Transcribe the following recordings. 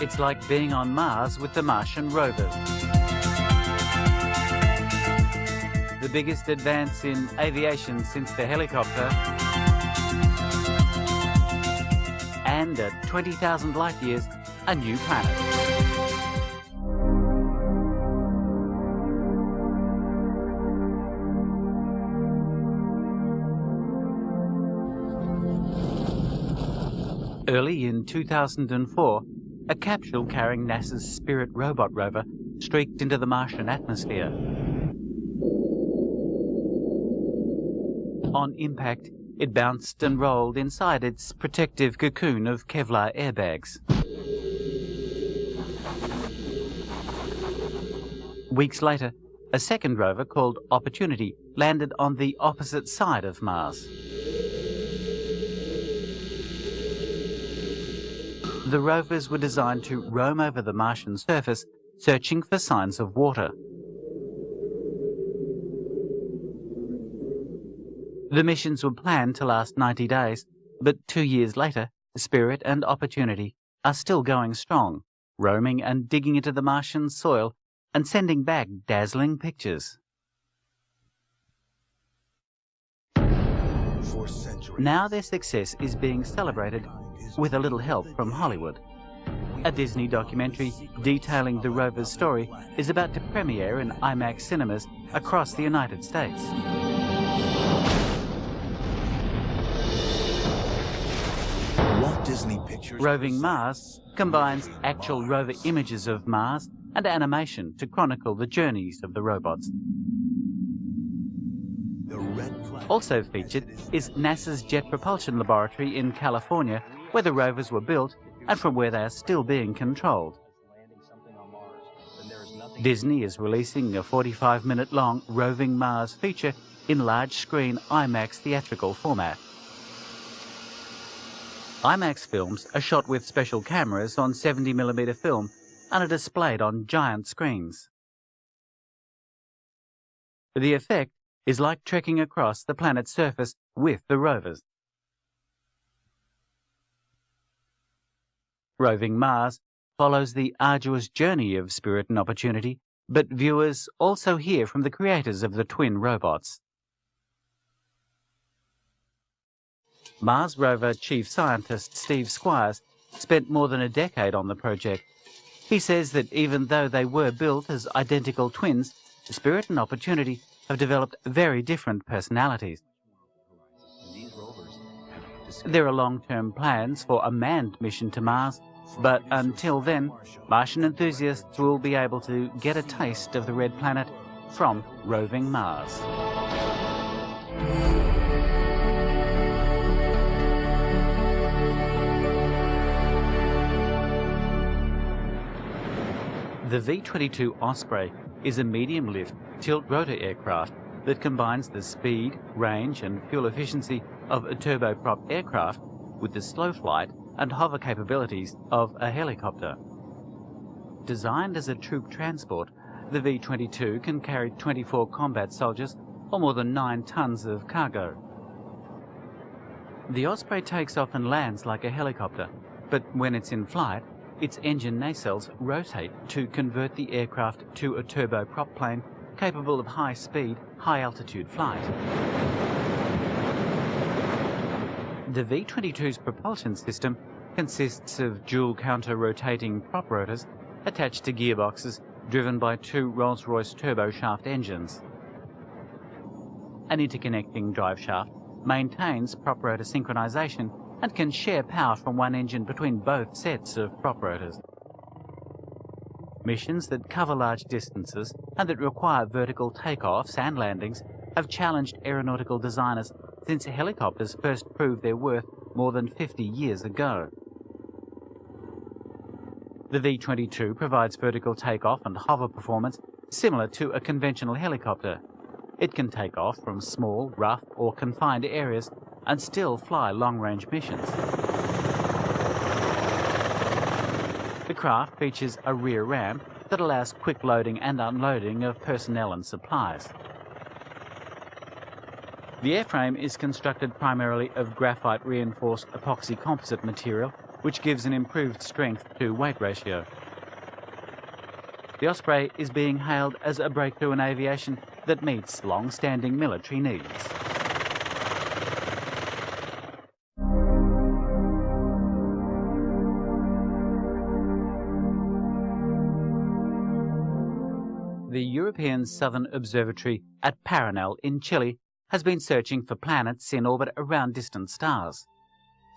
It's like being on Mars with the Martian rovers. The biggest advance in aviation since the helicopter, and at 20,000 light years, a new planet. Early in 2004, a capsule carrying NASA's Spirit robot rover streaked into the Martian atmosphere. On impact, it bounced and rolled inside its protective cocoon of Kevlar airbags. Weeks later, a second rover called Opportunity landed on the opposite side of Mars. The rovers were designed to roam over the Martian surface, searching for signs of water. The missions were planned to last 90 days, but 2 years later, Spirit and Opportunity are still going strong, roaming and digging into the Martian soil and sending back dazzling pictures. Now their success is being celebrated with a little help from Hollywood. A Disney documentary detailing the rover's story is about to premiere in IMAX cinemas across the United States. Walt Disney Pictures Roving Mars combines actual rover images of Mars and animation to chronicle the journeys of the robots. Also featured is NASA's Jet Propulsion Laboratory in California, where the rovers were built and from where they are still being controlled. Disney is releasing a 45-minute-long Roving Mars feature in large-screen IMAX theatrical format. IMAX films are shot with special cameras on 70mm film and are displayed on giant screens. The effect is like trekking across the planet's surface with the rovers. Roving Mars follows the arduous journey of Spirit and Opportunity, but viewers also hear from the creators of the twin robots. Mars rover Chief Scientist Steve Squires spent more than a decade on the project. He says that even though they were built as identical twins, Spirit and Opportunity have developed very different personalities. There are long-term plans for a manned mission to Mars, but until then, Martian enthusiasts will be able to get a taste of the red planet from Roving Mars. The V-22 Osprey is a medium-lift tilt-rotor aircraft that combines the speed, range and fuel efficiency of a turboprop aircraft with the slow flight and hover capabilities of a helicopter. Designed as a troop transport, the V-22 can carry 24 combat soldiers or more than 9 tons of cargo. The Osprey takes off and lands like a helicopter, but when it's in flight, its engine nacelles rotate to convert the aircraft to a turboprop plane capable of high-speed, high-altitude flight. The V-22's propulsion system consists of dual counter-rotating prop rotors attached to gearboxes driven by 2 Rolls-Royce turboshaft engines. An interconnecting driveshaft maintains prop rotor synchronization and can share power from one engine between both sets of prop rotors. Missions that cover large distances and that require vertical takeoffs and landings have challenged aeronautical designers since helicopters first proved their worth more than 50 years ago. The V-22 provides vertical takeoff and hover performance similar to a conventional helicopter. It can take off from small, rough or confined areas and still fly long-range missions. The craft features a rear ramp that allows quick loading and unloading of personnel and supplies. The airframe is constructed primarily of graphite-reinforced epoxy composite material which gives an improved strength to weight ratio. The Osprey is being hailed as a breakthrough in aviation that meets long-standing military needs. The European Southern Observatory at Paranal in Chile has been searching for planets in orbit around distant stars.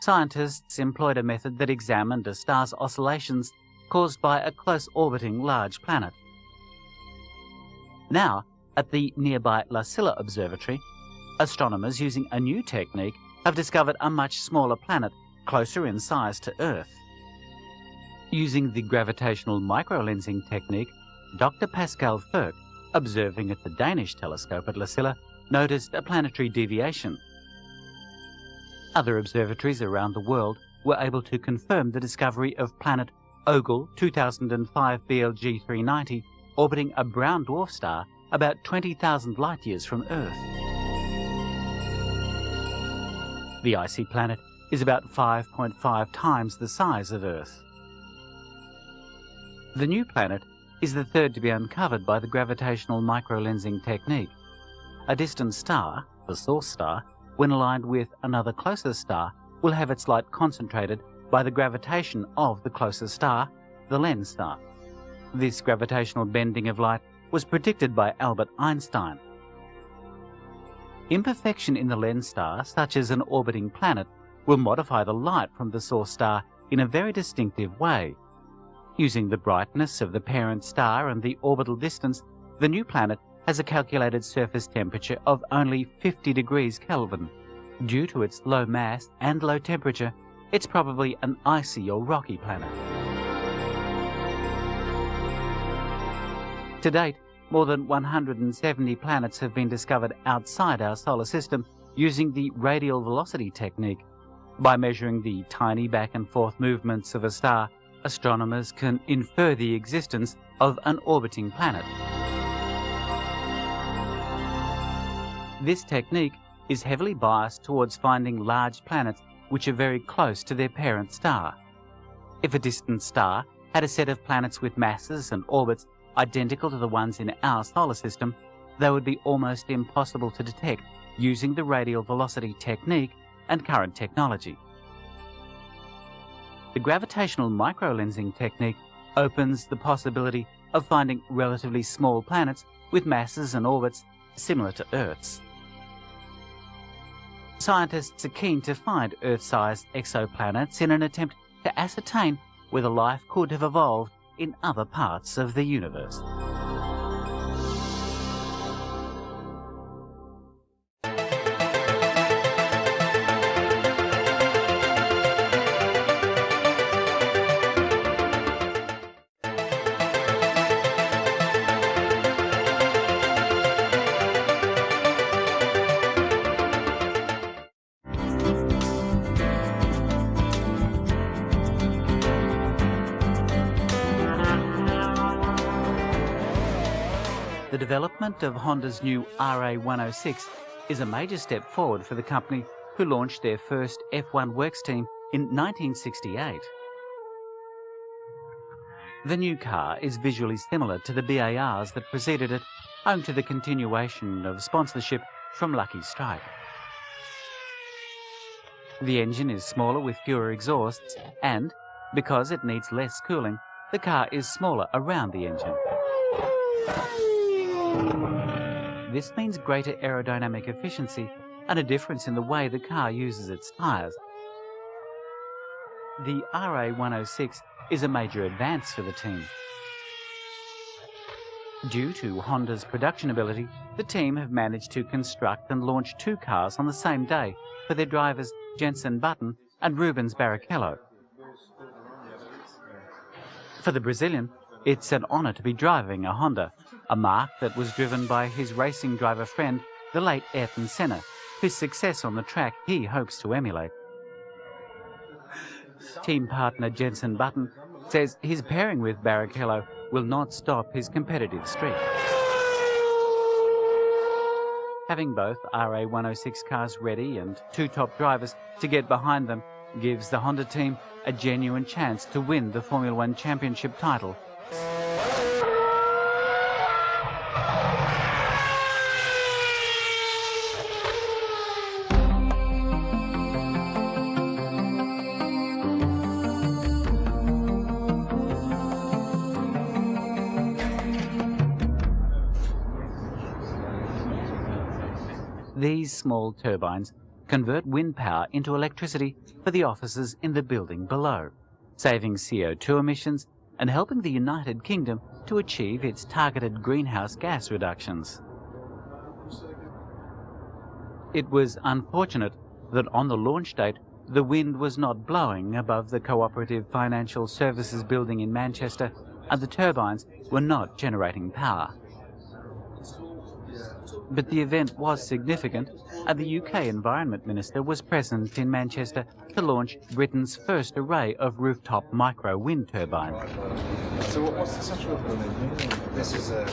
Scientists employed a method that examined a star's oscillations caused by a close-orbiting large planet. Now, at the nearby La Silla Observatory, astronomers using a new technique have discovered a much smaller planet closer in size to Earth. Using the gravitational microlensing technique, Dr. Pascal Ferk, observing at the Danish telescope at La Silla, noticed a planetary deviation. Other observatories around the world were able to confirm the discovery of planet Ogle 2005 BLG 390 orbiting a brown dwarf star about 20,000 light-years from Earth. The icy planet is about 5.5 times the size of Earth. The new planet is the third to be uncovered by the gravitational microlensing technique. A distant star, the source star, when aligned with another closer star, will have its light concentrated by the gravitation of the closer star, the lens star. This gravitational bending of light was predicted by Albert Einstein. Imperfection in the lens star, such as an orbiting planet, will modify the light from the source star in a very distinctive way. Using the brightness of the parent star and the orbital distance, the new planet has a calculated surface temperature of only 50 degrees Kelvin. Due to its low mass and low temperature, it's probably an icy or rocky planet. To date, more than 170 planets have been discovered outside our solar system using the radial velocity technique. By measuring the tiny back and forth movements of a star, astronomers can infer the existence of an orbiting planet. This technique is heavily biased towards finding large planets which are very close to their parent star. If a distant star had a set of planets with masses and orbits identical to the ones in our solar system, they would be almost impossible to detect using the radial velocity technique and current technology. The gravitational microlensing technique opens the possibility of finding relatively small planets with masses and orbits similar to Earth's. Scientists are keen to find Earth-sized exoplanets in an attempt to ascertain whether life could have evolved in other parts of the universe. The development of Honda's new RA106 is a major step forward for the company, who launched their first F1 works team in 1968. The new car is visually similar to the BARs that preceded it, owing to the continuation of sponsorship from Lucky Strike. The engine is smaller with fewer exhausts, and, because it needs less cooling, the car is smaller around the engine. This means greater aerodynamic efficiency and a difference in the way the car uses its tyres. The RA106 is a major advance for the team. Due to Honda's production ability, the team have managed to construct and launch two cars on the same day for their drivers Jenson Button and Rubens Barrichello. For the Brazilian, it's an honour to be driving a Honda, a mark that was driven by his racing driver friend, the late Ayrton Senna, whose success on the track he hopes to emulate. Team partner Jenson Button says his pairing with Barrichello will not stop his competitive streak. Having both RA106 cars ready and two top drivers to get behind them gives the Honda team a genuine chance to win the Formula One Championship title. These small turbines convert wind power into electricity for the offices in the building below, saving CO2 emissions and helping the United Kingdom to achieve its targeted greenhouse gas reductions. It was unfortunate that on the launch date the wind was not blowing above the Cooperative Financial Services building in Manchester and the turbines were not generating power. But the event was significant, and the UK Environment Minister was present in Manchester to launch Britain's first array of rooftop micro wind turbines. So what's the section of the building? This is a...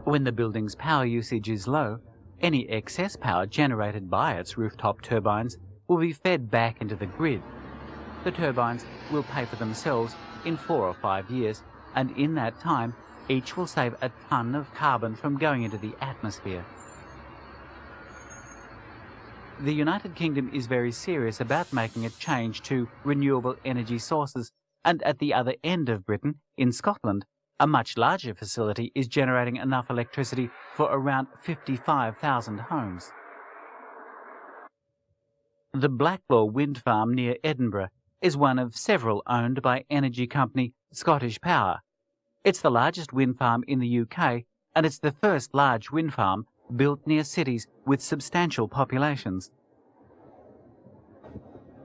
When the building's power usage is low, any excess power generated by its rooftop turbines will be fed back into the grid. The turbines will pay for themselves in 4 or 5 years, and in that time, each will save a ton of carbon from going into the atmosphere. The United Kingdom is very serious about making a change to renewable energy sources, and at the other end of Britain, in Scotland, a much larger facility is generating enough electricity for around 55,000 homes. The Blacklaw wind farm near Edinburgh is one of several owned by energy company Scottish Power. It's the largest wind farm in the UK, and it's the first large wind farm built near cities with substantial populations.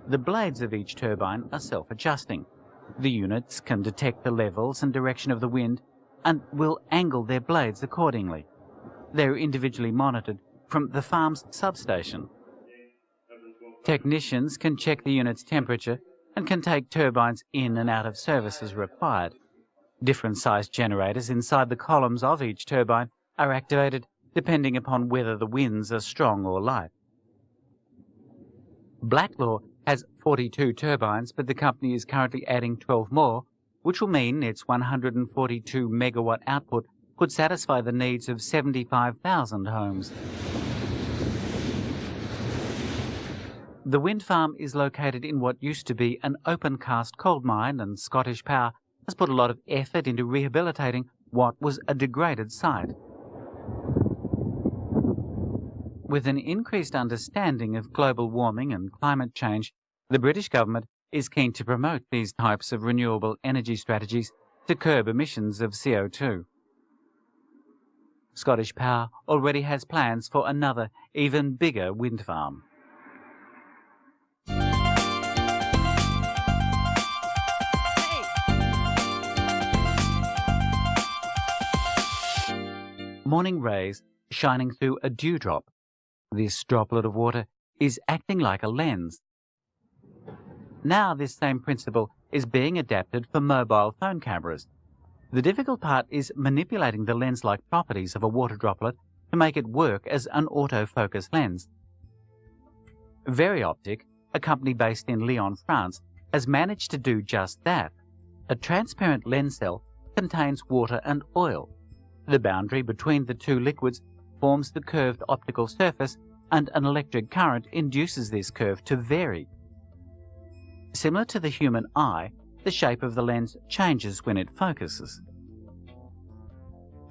The blades of each turbine are self-adjusting. The units can detect the levels and direction of the wind and will angle their blades accordingly. They're individually monitored from the farm's substation. Technicians can check the unit's temperature and can take turbines in and out of service as required. Different sized generators inside the columns of each turbine are activated depending upon whether the winds are strong or light. Blacklaw has 42 turbines, but the company is currently adding 12 more, which will mean its 142 megawatt output could satisfy the needs of 75,000 homes. The wind farm is located in what used to be an open-cast coal mine, and Scottish Power has put a lot of effort into rehabilitating what was a degraded site. With an increased understanding of global warming and climate change, the British government is keen to promote these types of renewable energy strategies to curb emissions of CO2. Scottish Power already has plans for another, even bigger wind farm. Morning rays shining through a dewdrop. This droplet of water is acting like a lens. Now this same principle is being adapted for mobile phone cameras. The difficult part is manipulating the lens-like properties of a water droplet to make it work as an autofocus lens. VeriOptic, a company based in Lyon, France, has managed to do just that. A transparent lens cell contains water and oil. The boundary between the two liquids forms the curved optical surface, and an electric current induces this curve to vary. Similar to the human eye, the shape of the lens changes when it focuses.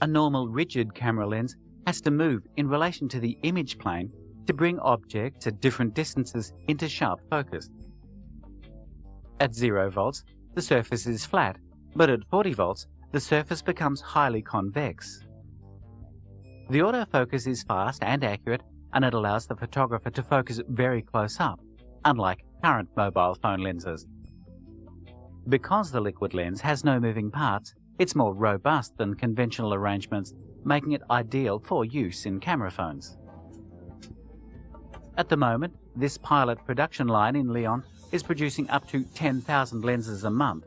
A normal rigid camera lens has to move in relation to the image plane to bring objects at different distances into sharp focus. At 0 volts, the surface is flat, but at 40 volts, the surface becomes highly convex. The autofocus is fast and accurate, and it allows the photographer to focus very close up, unlike current mobile phone lenses. Because the liquid lens has no moving parts, it's more robust than conventional arrangements, making it ideal for use in camera phones. At the moment, this pilot production line in Lyon is producing up to 10,000 lenses a month.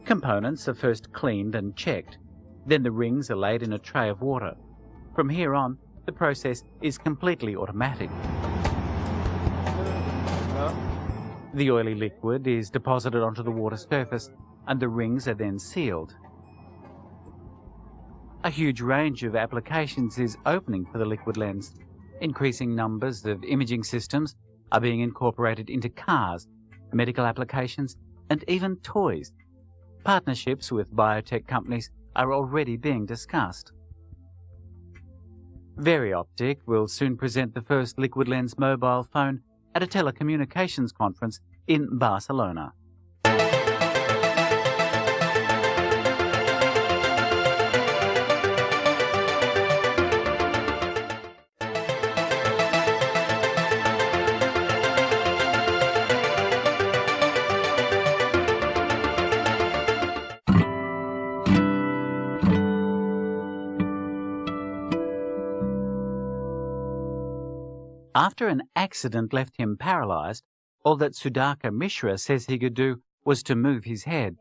Components are first cleaned and checked. Then the rings are laid in a tray of water. From here on, the process is completely automatic. The oily liquid is deposited onto the water surface and the rings are then sealed. A huge range of applications is opening for the liquid lens. Increasing numbers of imaging systems are being incorporated into cars, medical applications, and even toys. Partnerships with biotech companies are already being discussed. Verioptic will soon present the first liquid lens mobile phone at a telecommunications conference in Barcelona. After an accident left him paralyzed, all that Sudhakar Mishra says he could do was to move his head.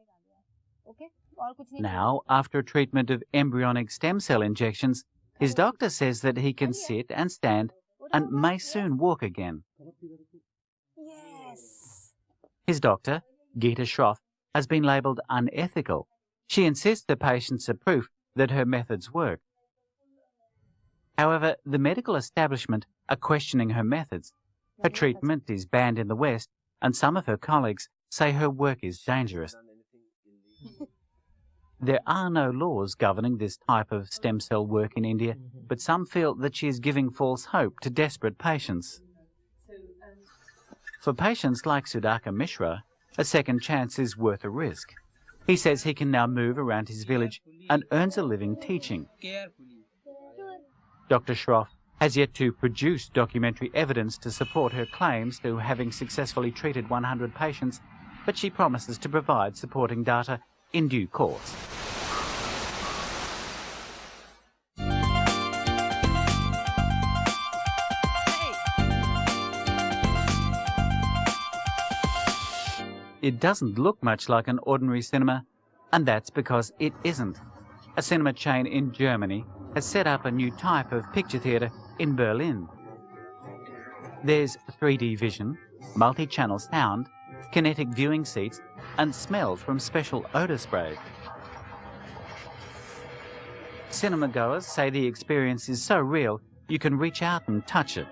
Now, after a treatment of embryonic stem cell injections, his doctor says that he can sit and stand and may soon walk again. Yes. His doctor, Geeta Shroff, has been labelled unethical. She insists the patients are proof that her methods work. However, the medical establishment are questioning her methods. Her treatment is banned in the West, and some of her colleagues say her work is dangerous. There are no laws governing this type of stem cell work in India, but some feel that she is giving false hope to desperate patients. For patients like Sudhakar Mishra, a second chance is worth a risk. He says he can now move around his village and earns a living teaching. Dr. Shroff has yet to produce documentary evidence to support her claims to having successfully treated 100 patients, but she promises to provide supporting data in due course. It doesn't look much like an ordinary cinema, and that's because it isn't. A cinema chain in Germany has set up a new type of picture theatre in Berlin. There's 3D vision, multi-channel sound, kinetic viewing seats, and smell from special odour spray. Cinema goers say the experience is so real you can reach out and touch it.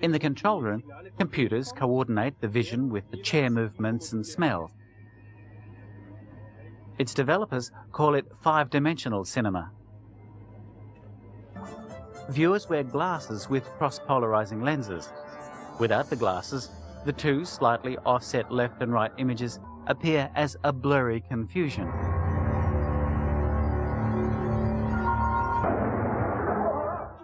In the control room, computers coordinate the vision with the chair movements and smell. Its developers call it five-dimensional cinema. Viewers wear glasses with cross-polarizing lenses. Without the glasses, the two slightly offset left and right images appear as a blurry confusion.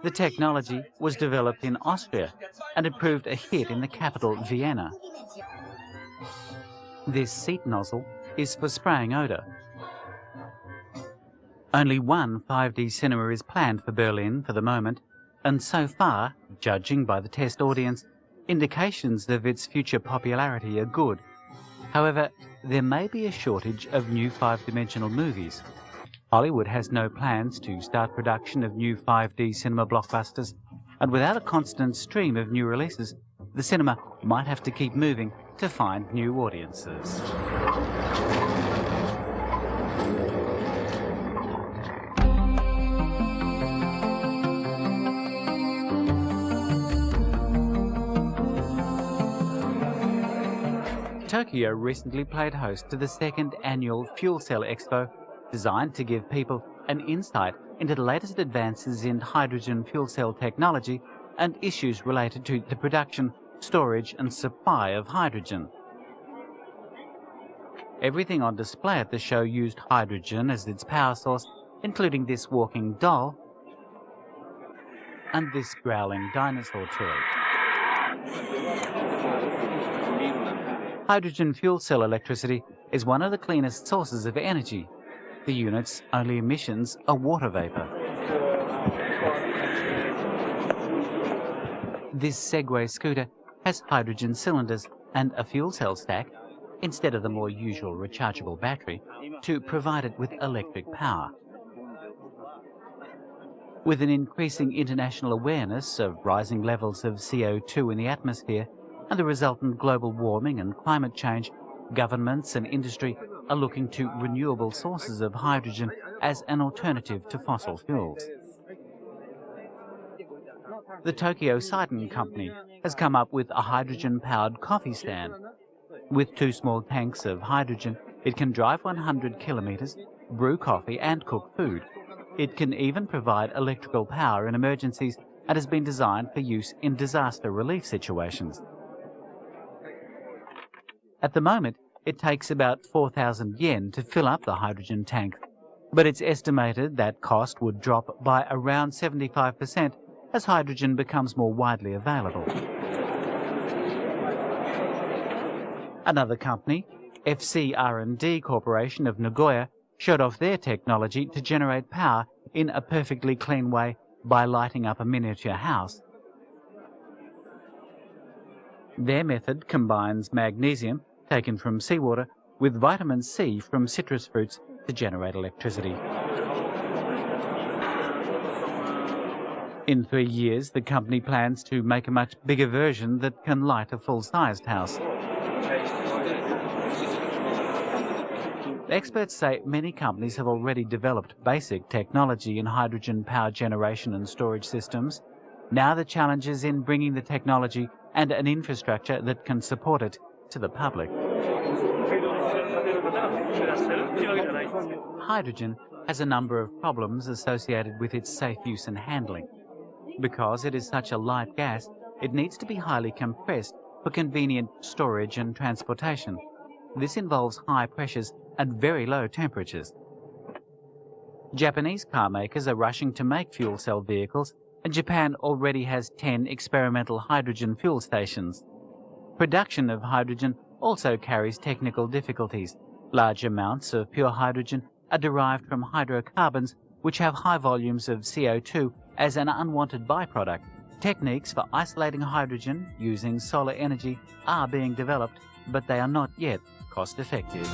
The technology was developed in Austria and it proved a hit in the capital, Vienna. This seat nozzle is for spraying odour. Only one 5D cinema is planned for Berlin for the moment, and so far, judging by the test audience, indications of its future popularity are good. However, there may be a shortage of new five-dimensional movies. Hollywood has no plans to start production of new 5D cinema blockbusters, and without a constant stream of new releases, the cinema might have to keep moving to find new audiences. Tokyo recently played host to the second annual Fuel Cell Expo, designed to give people an insight into the latest advances in hydrogen fuel cell technology and issues related to the production, storage and supply of hydrogen. Everything on display at the show used hydrogen as its power source, including this walking doll and this growling dinosaur toy. Hydrogen fuel cell electricity is one of the cleanest sources of energy. The unit's only emissions are water vapour. This Segway scooter has hydrogen cylinders and a fuel cell stack, instead of the more usual rechargeable battery, to provide it with electric power. With an increasing international awareness of rising levels of CO2 in the atmosphere, and the resultant global warming and climate change, governments and industry are looking to renewable sources of hydrogen as an alternative to fossil fuels. The Tokyo Seitan Company has come up with a hydrogen-powered coffee stand. With 2 small tanks of hydrogen, it can drive 100 kilometres, brew coffee and cook food. It can even provide electrical power in emergencies and has been designed for use in disaster relief situations. At the moment, it takes about 4,000 yen to fill up the hydrogen tank, but it's estimated that cost would drop by around 75% as hydrogen becomes more widely available. Another company, FC R&D Corporation of Nagoya, showed off their technology to generate power in a perfectly clean way by lighting up a miniature house. Their method combines magnesium, taken from seawater, with vitamin C from citrus fruits to generate electricity. In 3 years, the company plans to make a much bigger version that can light a full-sized house. Experts say many companies have already developed basic technology in hydrogen power generation and storage systems. Now the challenge is in bringing the technology and an infrastructure that can support it to the public. Hydrogen has a number of problems associated with its safe use and handling. Because it is such a light gas, it needs to be highly compressed for convenient storage and transportation. This involves high pressures and very low temperatures. Japanese car makers are rushing to make fuel cell vehicles, and Japan already has 10 experimental hydrogen fuel stations. Production of hydrogen also carries technical difficulties. Large amounts of pure hydrogen are derived from hydrocarbons, which have high volumes of CO2 as an unwanted byproduct. Techniques for isolating hydrogen using solar energy are being developed, but they are not yet cost-effective.